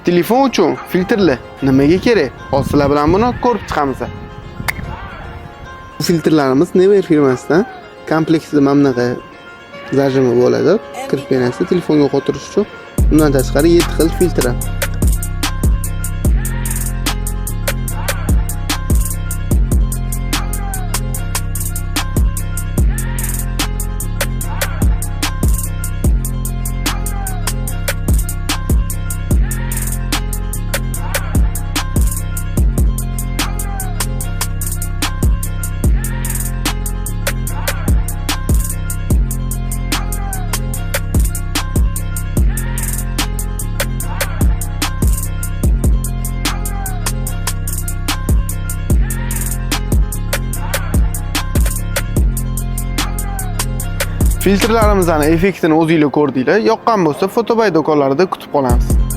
telefon uchun filtrlar nimaga kerak? Hozir sizlar bilan buni ko'rib chiqamiz. Bu filtrlarimiz Never firmasidan kompleksida mana bunaqa zajimi bo'ladi. Kirib berasiz telefonga o'tirish uchun. Bundan tashqari 7 xil filtr. Filtrlarimizning effektini o'zingizlar ko'rdinglar. Yoqqan bo'lsa, fotoboy do'konlarida kutib qolamiz.